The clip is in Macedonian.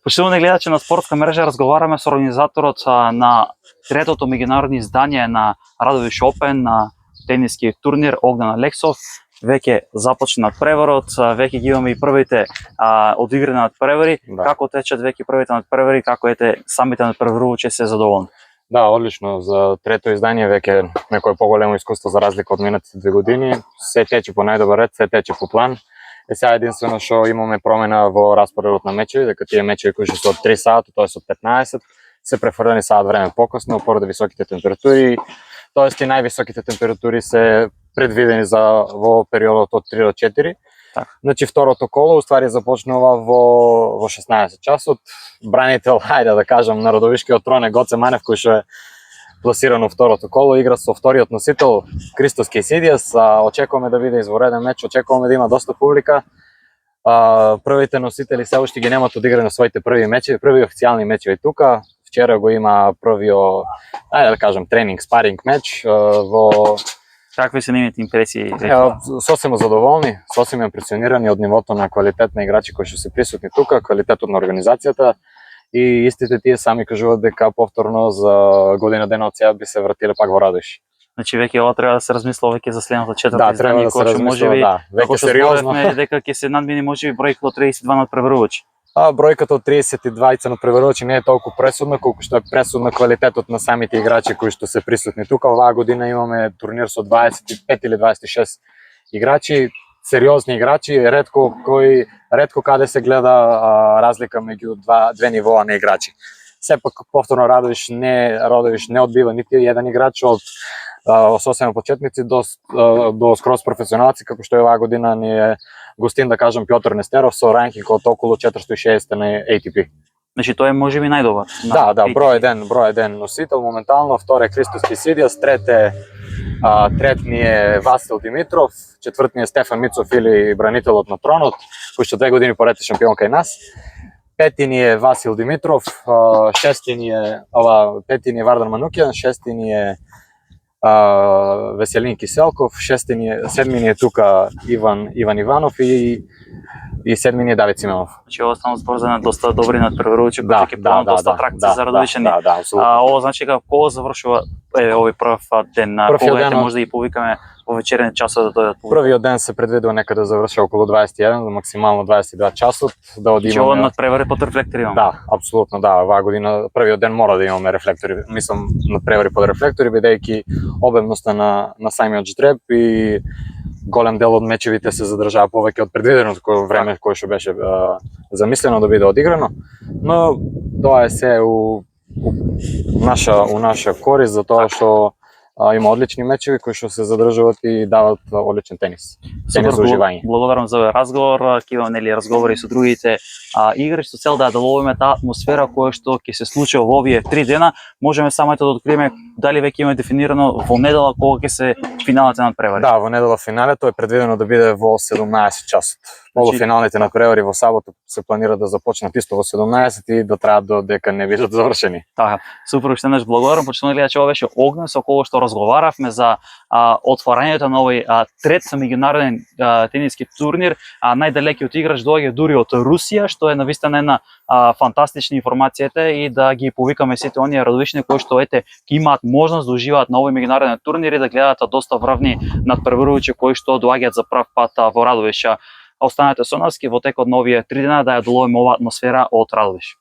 Почитувани гледачи на Спортска мрежа, разговараме со организаторот на третото меѓународно издание на Радовиш Опен, на тенискиот турнир Огнен Алексов. Веќе започна надпреварот, веќе ги имаме и првите одиграни надпревари. Да. Како течат веќе првите надпревари, како ете самите надпреварувачи се задоволни? Да, одлично. За трето издание веќе некое поголемо искуство за разлика од минатите 2 години. Се тече по најдобар ред, се тече по план. Сега единствено што имаме промена во распоредот на мечеви, дека тие мечеви кои што се од 3 сата, тоест од 15, се префрлени саат време покасно поради високите температури. Тоест и највисоките температури се предвидени за во периодот од 3 до 4. Так. Значи второто коло уствари започнува во 16 часот. Бранител, хајде да кажам, на Радовишкиот трон е Гоце Манев, кој што е пласирано второто коло, игра со вториот носител Кристос Кейсидиас. Очекуваме да биде извореден меч, очекуваме да има доста публика. Првите носители се уште ги немат одиграни своите први мечеви, први официјални мечеви тука. Вчера го има првиот, ајде да кажам, тренинг, спаринг меч во... Какви се нивните импресии? Сосема задоволни, сосема импресионирани од нивото на квалитет на играчи кои што се присутни тука, квалитетот на организацијата и истите тие сами кажуваат дека повторно за година дена од сега би се вратиле пак во Радовиш. Значи веќе ова треба да се размислува веќе за следното четврто издание. Да, треба да се размислува, да, веќе сериозно. Дека ќе се надмини можеби бројката од 32 надпреварувачи. Бројката од 32 надпреварувачи не е толку пресудна колку што е пресудна квалитетот на самите играчи кои што се присутни тука. Оваа година имаме турнир со 25 или 26 играчи, сериозни играчи, ретко каде се гледа разлика меѓу две нивоа на играчи. Сепак повторно Радовиш не одбива нити еден играч од сосема почетници до скроз професионалци, како што е оваа година ни е гостин, да кажам, Пјотр Нестеров со ранкинг од околу 460 на ATP. Значи тој е можеби најдобар. Да, број еден носител моментално, втор е Кристос Кейсидиас, трет ни е Васил Димитров, четврт ни е Стефан Мицов или бранителот на тронот, кој што 2 години поред е шампион кај нас. Пети ни е Васил Димитров, пети ни е Вардан Манукјан, шести ни е Веселин Киселков, седми ни е тука Иван Иванов и седми ни е Давид Симеонов. Значи ова станува збор за доста добри надпреварувачи кои ќе прават доста атракции за Радовишани. Да, апсолутно. Ова значи кога завршува овој прв ден, кога ќе може да ги повикаме во вечерните часови да дојдат? Првиот ден се предвидува некаде да заврши околу 21 до максимално 22 часот, да одимаме. Ова надпревари под рефлектори имаме. Да, апсолутно да. Оваа година првиот ден мора да имаме рефлектори. Мислам надпревари под рефлектори бидејќи обемноста на самиот ждреб и голем дел од мечевите се задржаа повеќе од предвиденото време кое што беше замислено да биде одиграно, но тоа е се у наша корист за тоа што има одлични мечеви кои што се задржуваат и дават одличен тенис. Тенис за уживање. Благодарам за овој разговор, ќе имаме разговори со другите играчи со цел да доловиме таа атмосфера која што ќе се случи во овие 3 дена. Можеме само да откриеме дали веќе има дефинирано во недела кога ќе се финалите надпревари. Да, во недела финалето е предвидено да биде во 17 часот. Полуфиналните надпревари во сабота се планира да започнат исто во 17 и да траат додека не бидат завршени. Така, супер, уште еднаш благодарам, почитувани гледачи, ова беше Огнен со кого што разговаравме за отварањето на овој трет меѓународен тениски турнир. Најдалекиот играч доаѓа дури од Русија, што е навистина една фантастична информацијата и да ги повикаме сите оние радовишни кои што ќе имаат можност да уживаат на овој меѓународен турнир и да гледаат доста врвни надпреварувачи кои што доаѓаат за прв пат во Радовиш. Останете со нас во текот на овие 3 дена да ја доловиме оваа атмосфера од Радовиш.